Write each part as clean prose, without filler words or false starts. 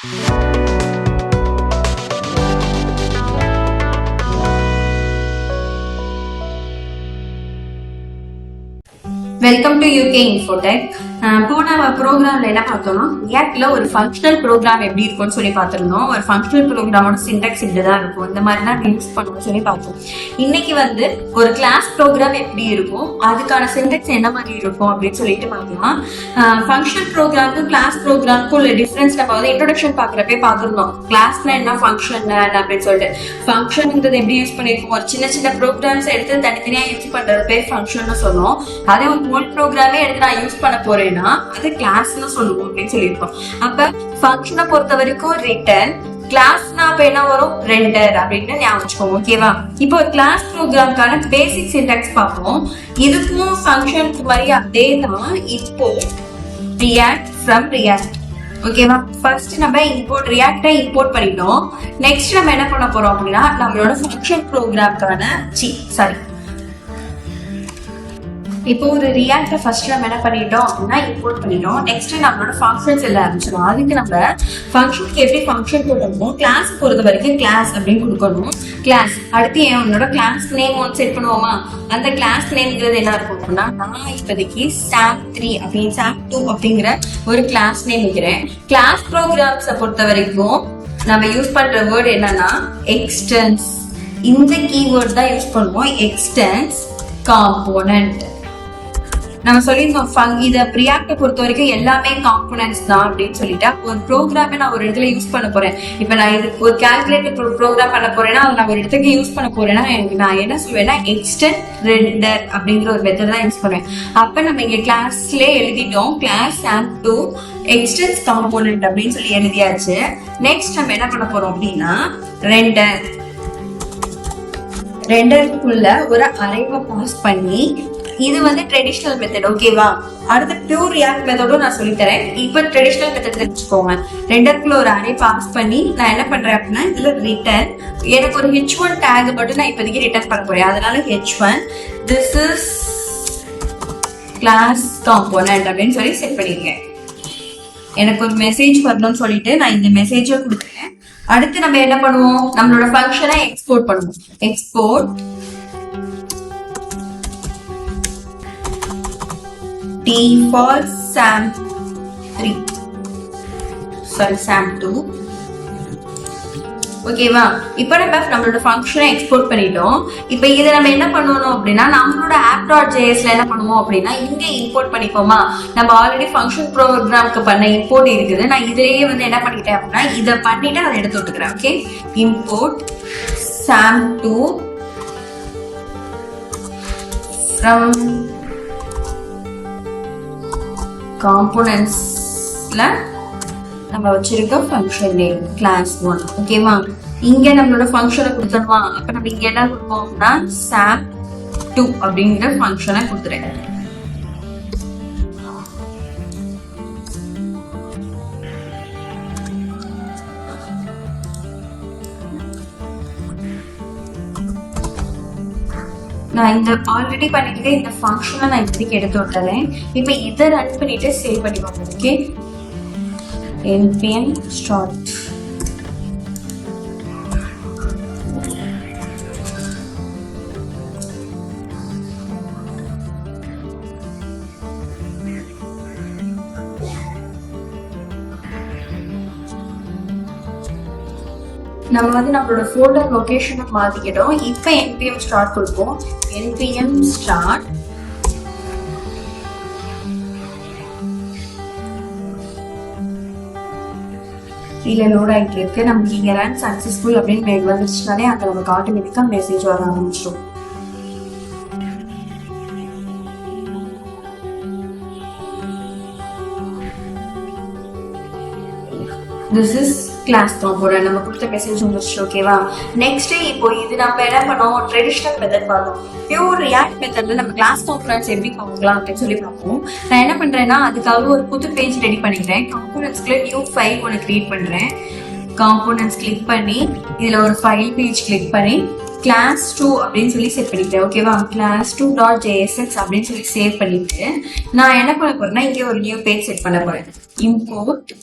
Welcome to UK Infotech. போன ப்ரோக்ராம்ல என்ன பார்த்தோம்னா, ரியாக்ட்ல ஒரு ஃபங்க்ஷனல் ப்ரோக்ராம் எப்படி இருக்கும்னு சொல்லி பார்த்துருந்தோம். ஒரு ஃபங்க்ஷனல் ப்ரோக்ராமோட சின்டாக்ஸ் இப்படிதான் இருக்கும், இந்த மாதிரி தான் யூஸ் பண்ணணும்னு சொல்லி பார்த்தோம். இன்னைக்கு வந்து ஒரு கிளாஸ் ப்ரோக்ராம் எப்படி இருக்கும், அதுக்கான சின்டாக்ஸ் என்ன மாதிரி இருக்கும் அப்படின்னு சொல்லிட்டு பார்த்தோம்னா, ஃபங்க்ஷனல் ப்ரோக்ராமுக்கும் கிளாஸ் ப்ரோக்ராமுக்கும் உள்ள டிஃபரன்ஸ் நம்ம வந்து இன்ட்ரோடக்ஷன் பார்க்குறப்பே பார்த்துருந்தோம். கிளாஸ்னா என்ன, ஃபங்க்ஷன் அப்படின்னு சொல்லிட்டு. ஃபங்க்ஷன்ங்கிறது எப்படி யூஸ் பண்ணிருக்கோம், ஒரு சின்ன சின்ன ப்ரோக்ராம்ஸ் எடுத்து தனித்தனியா யூஸ் பண்றது பேர் ஃபங்க்ஷன் சொல்லுவோம். அதே ஒரு ஹோல் ப்ரோக்ராமே எடுத்து நான் யூஸ் பண்ண போறேன்னா அது கிளாஸ்னு சொல்லுவோம் அப்படின்னு சொல்லியிருக்கோம். அப்ப ஃபங்க்ஷனை பொறுத்த வரைக்கும் ரிட்டர்ன், கிளாஸ்னா அப்ப என்ன வரும், ரெண்டர் அப்படின்னு ஞாபகம் வச்சுக்கோங்க. ஓகேவா? இப்போ ஒரு கிளாஸ் ப்ரோக்ராம்கான பேசிக் சின்டாக்ஸ் பார்ப்போம். இதுக்கும் ஃபங்க்ஷனுக்கு மாதிரி அதே தான். இப்போ ரியாக்ட் ஃப்ரம் ரியாக்ட். ஓகேவா? ஃபர்ஸ்ட் நம்ம இம்போர்ட் ரியாக்டை இம்போர்ட் பண்ணிட்டோம். நெக்ஸ்ட் நம்ம என்ன பண்ண போறோம் அப்படின்னா, நம்மளோட ஃபங்க்ஷன் ப்ரோக்ராம்கான இப்போ ஒரு ரியாக்டை ஃபர்ஸ்ட் நம்ம என்ன பண்ணிட்டோம் அப்படின்னா இம்போர்ட் பண்ணிட்டோம். நெக்ஸ்ட் நம்மளோட ஃபங்க்ஷன்ஸ் எல்லாம் ஆரம்பிச்சிடும். அதுக்கு நம்ம ஃபங்க்ஷனுக்கு எப்படி ஃபங்க்ஷன் கொடுக்கணும், கிளாஸ் பொறுத்த வரைக்கும் கிளாஸ் அப்படின்னு கொடுக்கணும். கிளாஸ் அடுத்து என்னோட கிளாஸ் நேம் ஒன்று செட் பண்ணுவோமா, அந்த கிளாஸ் நேம்ங்கிறது என்ன இருக்கும் அப்படின்னா, நான் இப்போதைக்கு SAM3 அப்படின்னு SAM2 அப்படிங்கிற ஒரு கிளாஸ் நேம் வைக்கிறேன். கிளாஸ் ப்ரோக்ராம்ஸை பொறுத்த வரைக்கும் நம்ம யூஸ் பண்ற வேர்டு என்னன்னா எக்ஸ்டென்ஸ். இந்த கீவேர்ட் தான் யூஸ் பண்ணுவோம், எக்ஸ்டென்ஸ் காம்போனன்ட். நம்ம சொல்லியிருந்தோம் இதை ரியாக்டை பொறுத்த வரைக்கும் எல்லாமே காம்போனன்ட்ஸ் தான் அப்படின்னு சொல்லிட்டு. ஒரு ப்ரோக்ராமே நான் ஒரு இடத்துல யூஸ் பண்ண போறேன். இப்ப நான் இதுக்கு ஒரு கால்குலேட்டர் ப்ரோக்ராம் பண்ண போறேன்னா அதை நான் ஒரு இடத்துக்கு யூஸ் பண்ண போறேன்னா நான் என்ன சொல்வேன்னா எக்ஸ்டெண்ட் ரெண்டர் அப்படிங்கிற ஒரு மெத்தட் தான் யூஸ் பண்ணுவேன். அப்ப நம்ம இங்க கிளாஸ்ல எழுதிட்டோம், கிளாஸ் SAM2 எக்ஸ்டென்ஸ் காம்போனன்ட் அப்படின்னு சொல்லி எழுதியாச்சு. நெக்ஸ்ட் நம்ம என்ன பண்ண போறோம் அப்படின்னா ரெண்டருக்குள்ள ஒரு அரேவை பாஸ் பண்ணி, இது வந்து ட்ரெடிஷனல் மெத்தட். ஓகேவா? அடுத்த பியூர் ரியாக்ட் மெத்தடும் நான் சொல்லித்தரேன். இப்போ ட்ரெடிஷனல் மெத்தட் தெரிஞ்சுக்கோங்க. ரெண்டருக்குள்ள ஒரு அரே பாஸ் பண்ணி நான் என்ன பண்றேன் அப்படின்னா, இதுல ரிட்டர்ன், எனக்கு ஒரு H1 டேக் மட்டும் நான் இப்போதைக்கு ரிட்டர்ன் பண்ண போறேன். அதனால H1 this is class component அப்படின்னு சொல்லி செட் பண்ணிருக்கேன். எனக்கு ஒரு மெசேஜ் வரணும்னு சொல்லிட்டு நான் இந்த மெசேஜை கொடுக்குறேன். அடுத்து நம்ம என்ன பண்ணுவோம், நம்மளோட ஃபங்க்ஷனை எக்ஸ்போர்ட் பண்ணுவோம். Export T for SAM3 SAM2. ஓகேவா? இப்போ நம்மளோட ஃபங்க்ஷனை எக்ஸ்போர்ட் பண்ணிட்டோம். இப்போ இதை நம்ம என்ன பண்ணணும் அப்படின்னா, நம்மளோட app.jsல என்ன பண்ணுவோம் அப்படின்னா, இங்க இம்போர்ட் பண்ணிப்போமா. நம்ம ஆல்ரெடி ஃபங்க்ஷன் ப்ரோக்ராம்க்கு பண்ண இம்போர்ட் இருக்குது. நான் இதுலயே வந்து என்ன பண்ணிட்டேன் அப்படின்னா, இதை பண்ணிட்டு அதை எடுத்து விட்டுக்கிறேன். ஓகே, இம்போர்ட் SAM2 from காம்போனன்ட்ஸ்ல நம்ம வச்சிருக்க ஃபங்க்ஷன் நேம் கிளாஸ் 1. ஓகேவா? இங்க நம்மளோட ஃபங்க்ஷனை கொடுத்துருமா. அப்ப நம்ம இங்க என்ன கொடுப்போம்னா SAM2 அப்படிங்கிற ஃபங்க்ஷனை கொடுத்துறேன். நான் இந்த ஆல்ரெடி பண்ணிட்டு இந்த ஃபங்க்ஷனை நான் இப்போதைக்கு எடுத்து விட்டுறேன். இப்போ இதை ரன் பண்ணிட்டு சேவ் பண்ணிக்கோங்க. Okay, npm start. நம்ம வந்து நம்மளோட ஃபோல்டர் லொகேஷனை மாத்திக்கிட்டோம். இப்போ npm start கொடுப்போம். npm start கீழே லோட் ஆகிட்டு இருக்கு. நமக்கு இங்க ரன் சக்சஸ்ஃபுல் அப்படின்னு மெயில் வந்துருச்சுனாலே அங்கே நமக்கு ஆட்டோமேட்டிக்கா மெசேஜ் வர ஆரம்பிச்சிடும். This is class component. நம்ம கொடுத்த மெசேஜ் வந்துருச்சு. ஓகேவா? நெக்ஸ்ட் இப்போ இது நம்ம என்ன பண்ணோம், ட்ரெடிஷனல் மெத்தட் பார்த்தோம். பியூர் ரியாக்ட் மெத்தட்ல நம்ம கிளாஸ் காம்போனன்ட்ஸ் எப்படி பார்க்கலாம் அப்படின்னு சொல்லி பார்ப்போம். நான் என்ன பண்றேன்னா, அதுக்காக ஒரு புது பேஜ் ரெடி பண்ணிக்கிறேன். காம்போனன்ட்ஸ்க்குள்ள நியூ ஃபைல் ஒன்று கிரியேட் பண்றேன். காம்போனன்ட்ஸ் கிளிக் பண்ணி இதுல ஒரு ஃபைல் பேஜ் கிளிக் பண்ணி class 2 அப்படின்னு சொல்லி செட் பண்ணிக்கிறேன். ஓகேவா? class2.jsx அப்படின்னு சொல்லி சேவ் பண்ணிட்டு நான் என்ன பண்ண போறேன்னா, இங்கே ஒரு நியூ பேஜ் செட் பண்ண போறேன். இம்போர்ட்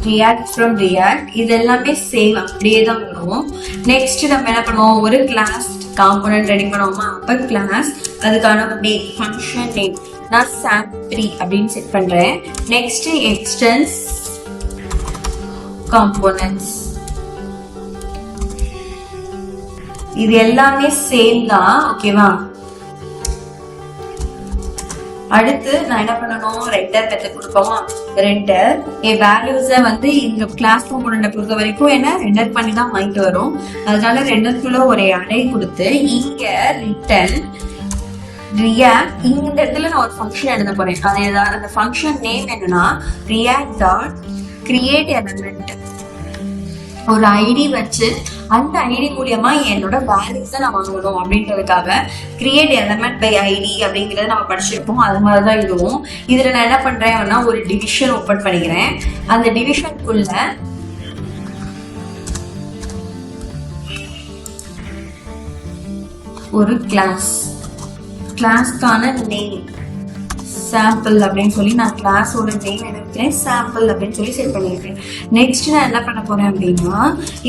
react from react இது எல்லாமே சேம் அப்படியே தான் வரும். நெக்ஸ்ட் நம்ம என்ன பண்ணுவோம், ஒரு கிளாஸ் காம்போனன்ட் ரெடி பண்ணுவோமா, அப்ப கிளாஸ் அதுக்கான நேம் ஃபங்க்ஷன் நேம் நான் sam3 அப்படின்னு செட் பண்றேன். நெக்ஸ்ட் எக்ஸ்டென்ஸ் காம்போனன்ட்ஸ் இது எல்லாமே சேம் தான். ஓகேவா, அடுத்து நான் என்ன பண்ணணும், ரெண்டர் மெத்தட் கொடுப்போமா. ரெண்டர் என் வேல்யூஸை வந்து இந்த கிளாஸ் காம்போனன்ட்டை பொறுத்த வரைக்கும் என்ன ரெண்டர் பண்ணி தான் வாங்கிட்டு வரும். அதனால ரெண்டருக்குள்ள ஒரு அடை கொடுத்து இங்க ரிட்டன் ரியாக்ட் இந்த இடத்துல நான் ஒரு ஃபங்க்ஷன் எழுத போறேன். அது அந்த ஃபங்க்ஷன் நேம் என்னன்னா ரியாக்ட் டாட் கிரியேட் எலமெண்ட். ஒரு ஐடி வச்சு அந்த ஐடி மூலியமா என்னோட வேல்யூஸை நான் வாங்கணும் அப்படின்றதுக்காக கிரியேட் எலமெண்ட் பை ஐடி அப்படிங்கிறத நம்ம படிச்சிருப்போம். அது மாதிரிதான் இதுவும். இதுல நான் என்ன பண்றேன்னா ஒரு டிவிஷன் ஓபன் பண்ணிக்கிறேன். அந்த டிவிஷனுக்குள்ள ஒரு கிளாஸ்க்கான நேம் சாம்பிள் அப்படின்னு சொல்லி நான் கிளாஸோட நேம் எடுக்கிறேன், சாம்பிள் அப்படின்னு சொல்லி செட் பண்ணியிருக்கேன். நெக்ஸ்ட் நான் என்ன பண்ண போறேன் அப்படின்னா,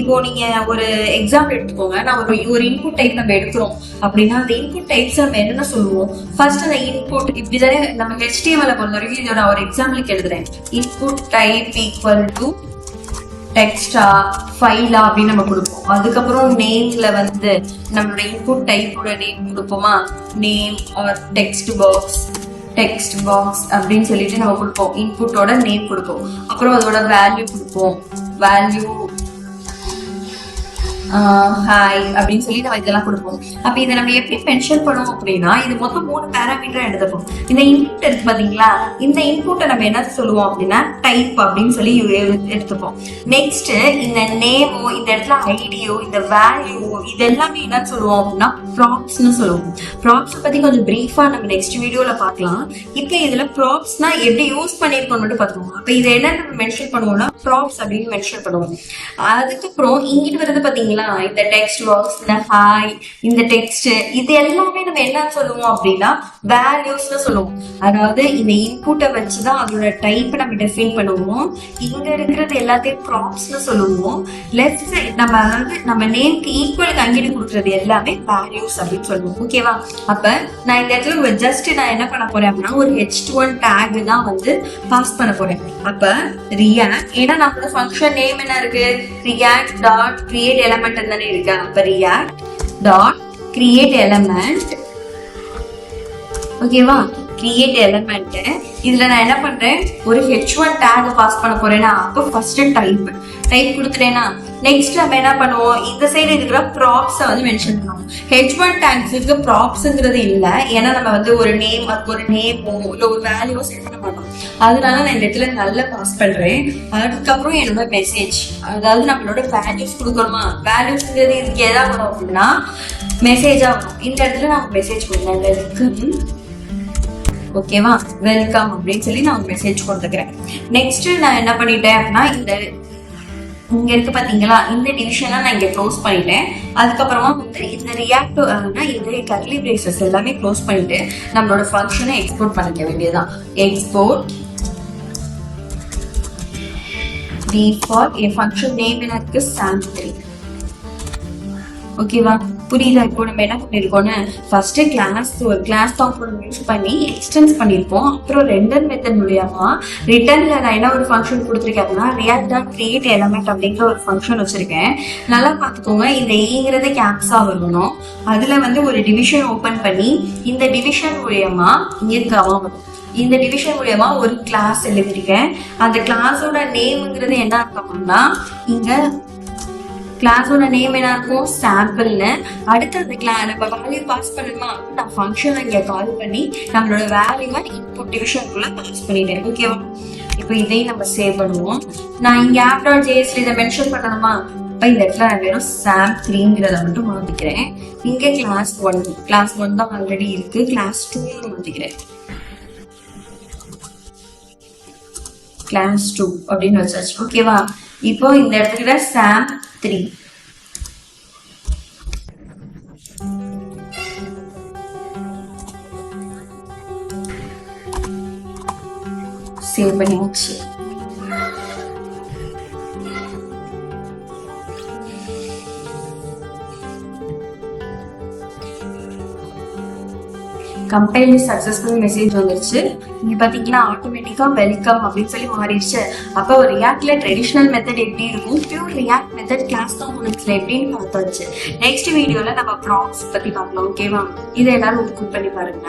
இப்போ நீங்க ஒரு எக்ஸாம்பிள் எடுத்துக்கோங்க. நான் ஒரு இன்புட் டைப் நம்ம எடுக்கிறோம் அப்படின்னா அந்த இன்புட் டைப்ஸ் நம்ம என்னென்ன சொல்லுவோம், ஃபர்ஸ்ட் அந்த இன்புட் இப்படிதானே நம்ம HTML பொறுத்த வரைக்கும் இதை நான் ஒரு எக்ஸாம்பிளுக்கு எழுதுறேன். இன்புட் டைப் ஈக்குவல் டு டெக்ஸ்டா ஃபைலா அப்படின்னு நம்ம கொடுப்போம். அதுக்கப்புறம் நேம்ல வந்து நம்மளோட இன்புட் டைப்போட நேம் கொடுப்போமா, நேம் ஆர் டெக்ஸ்ட் பாக்ஸ் அப்படின்னு சொல்லிட்டு நம்ம கொடுப்போம். இன்புட்டோட நேம் கொடுப்போம், அப்புறம் அதோட வேல்யூ கொடுப்போம், வேல்யூ ஹாய் அப்படின்னு சொல்லி நம்ம இதெல்லாம் கொடுப்போம். அப்ப இதை நம்ம எப்படி மென்ஷன் பண்ணுவோம் அப்படின்னா, இது மொத்தம் 3 பேராமீட்டர் எடுத்துப்போம். இந்த இன்புட் இருக்கு பாத்தீங்களா, இந்த இன்புட்டை நம்ம என்ன சொல்லுவோம் அப்படின்னா டைப் அப்படின்னு சொல்லி எடுத்துப்போம். நெக்ஸ்ட் இந்த நேமோ இந்த இடத்துல ஐடியோ இந்த வேல்யூ இது எல்லாமே என்ன சொல்லுவோம் அப்படின்னா ப்ராப்ஸ்னு சொல்லுவோம். ப்ராப்ஸ் பத்தி கொஞ்சம் பிரீஃபா நம்ம நெக்ஸ்ட் வீடியோல பார்க்கலாம். இப்ப இதுல ப்ராப்ஸ்னா எப்படி யூஸ் பண்ணிருக்கோம் மட்டும் பார்த்துக்கோங்க. அப்ப இதை என்ன நம்ம மென்ஷன் பண்ணுவோம்னா ப்ராப்ஸ் அப்படின்னு மென்ஷன் பண்ணுவோம். அதுக்கப்புறம் இங்கிட்டு வருது பாத்தீங்களா, இந்த டெக்ஸ்ட் பாக்ஸ், இந்த ஹாய், இந்த டெக்ஸ்ட் இது எல்லாமே நம்ம என்ன சொல்லுவோம் அப்படின்னா வேல்யூஸ்னு சொல்லுவோம். அதாவது இந்த இன்புட்டை வச்சுதான் அதோட டைப் நம்ம டிஃபைன் பண்ணுவோம். இங்க இருக்கிறது எல்லாத்தையும் ப்ராப்ஸ்னு சொல்லுவோம். லெஃப்ட் சைட் நம்ம அதாவது நம்ம நேம்க்கு ஈக்குவலுக்கு அங்கிட்டு கொடுக்கறது எல்லாமே வேல்யூஸ் அப்படின்னு சொல்லுவோம். ஓகேவா, அப்ப நான் இந்த இடத்துல ஜஸ்ட் நான் என்ன பண்ண போறேன் அப்படின்னா ஒரு h1 டேக் தான் வந்து பாஸ் பண்ண போறேன். அப்ப ரியாக்ட், ஏன்னா நம்மளோட ஃபங்க்ஷன் நேம் என்ன இருக்கு, ரியாக்ட் டாட் கிரியேட் எலமெண்ட் தானே இருக்கு. அப்ப ரியாக்ட் டாட் கிரியேட் எலமெண்ட். ஓகேவா, கிரியேட் எலமெண்ட். இதுல நான் என்ன பண்றேன், ஒரு h1 டேக் பாஸ் பண்ண போறேன்னா அப்போ ஃபர்ஸ்ட் டைப் கொடுத்துட்டேன்னா நெக்ஸ்ட் நம்ம என்ன பண்ணுவோம், இந்த சைடு இருக்கிற ப்ராப்ஸை வந்து மென்ஷன் பண்ணுவோம். h1 டேக்ஸுக்கு ப்ராப்ஸ்ங்கிறது இல்லை, ஏன்னா நம்ம வந்து ஒரு நேம் அதுக்கு ஒரு நேமோ இல்லை ஒரு வேல்யூவோ செட் பண்ண மாட்டோம். அதனால நான் இந்த இடத்துல நல்லா பாஸ் பண்றேன். அதுக்கப்புறம் என்னோட மெசேஜ், அதாவது நம்மளோட வேல்யூஸ் கொடுக்கணுமா, வேல்யூஸ்ங்கிறது இதுக்கு எதாவது வரும் அப்படின்னா மெசேஜா வரும். இந்த இடத்துல நான் மெசேஜ் கொடுத்தேன், வெல்கம். ஓகேவா, வெல்கம் அப்படின்னு சொல்லி நான் மெசேஜ் கொடுத்துக்கிறேன். நெக்ஸ்ட் நான் என்ன பண்ணிட்டேன் அப்படின்னா இந்த இங்க இருக்கு பாத்தீங்களா, இந்த டிவிஷனை நான் இங்க க்ளோஸ் பண்ணிட்டேன். அதுக்கப்புறமா வந்து இந்த ரியாக்ட் இந்த கர்லி பிரேசஸ் எல்லாமே க்ளோஸ் பண்ணிட்டு நம்மளோட ஃபங்க்ஷனை எக்ஸ்போர்ட் பண்ணிக்க வேண்டியதுதான். எக்ஸ்போர்ட் டிஃபால்ட் என் ஃபங்க்ஷன் நேம் என்ன இருக்கு, sam3. ஓகேவா, புரியுதா? இப்போ நம்ம என்ன பண்ணிருக்கோம்னு ஃபர்ஸ்ட் ஒரு கிளாஸ் காம்போனன்ட் யூஸ் பண்ணி எக்ஸ்டென்ஸ் பண்ணிருப்போம். அப்புறம் ரெண்டர் மெத்தட் மூலியமா ரிட்டர்ன்ல நான் என்ன ஒரு ஃபங்க்ஷன் கொடுத்துருக்கேன் அப்படின்னா ரியாக்ட் டாட் கிரியேட் எலமெண்ட் அப்படிங்கிற ஒரு ஃபங்க்ஷன் வச்சிருக்கேன். நல்லா பார்த்துக்கோங்க, இந்த ஈங்கிறது கேப்ஸா வரணும். அதுல வந்து ஒரு டிவிஷன் ஓபன் பண்ணி இந்த டிவிஷன் மூலியமா இங்க வரும். இந்த டிவிஷன் மூலியமா ஒரு கிளாஸ் எழுதிருக்கேன். அந்த கிளாஸோட நேம்ங்கிறது என்ன அப்படின்னா இங்க கிளாஸோட நேம் என்ன இருக்கும், சாம்பிள்னு. அடுத்து அந்த நம்ம வேல்யூ பாஸ் பண்ணணுமா, நான் ஃபங்க்ஷன் இங்க கால் பண்ணி நம்மளோட வேல்யூவை இன்புட் டிவிஷனுக்குள்ள பாஸ் பண்ணிட்டேன். ஓகேவா, இப்போ இதையும் நம்ம சேவ் பண்ணுவோம். நான் இங்க app.jsல இதை மென்ஷன் பண்ணணுமா, இப்ப இந்த இடத்துல நான் வெறும் sam3ங்கிறத மட்டும் மாத்திக்கிறேன். இங்க கிளாஸ் ஒன் தான் ஆல்ரெடி இருக்கு, கிளாஸ் 2 மாத்திக்கிறேன். கிளாஸ் 2 அப்படின்னு வச்சாச்சு. ஓகேவா, இப்போ இந்த இடத்துல sam3 சேவ் பண்ணியாச்சு. கம்பைல் சக்சஸ்ஃபுல் மெசேஜ் வந்துருச்சு. இங்க பாத்தீங்கன்னா ஆட்டோமேட்டிக்கா வெல்கம் அப்படின்னு சொல்லி மாறிடுச்சு. அப்போ ஒரு ரியாக்ட்ல ட்ரெடிஷனல் மெத்தட் எப்படி இருக்கும், பியூர் ரியாக்ட் மெத்தட் கிளாஸ் காம்போனன்ட்ஸ்ல எப்படின்னு பார்த்தாச்சு. நெக்ஸ்ட் வீடியோல நம்ம ப்ராம்ப்ட்ஸ் பத்தி பார்க்கலாம். ஓகேவா? இதை எல்லாரும் குக் பண்ணி பாருங்க.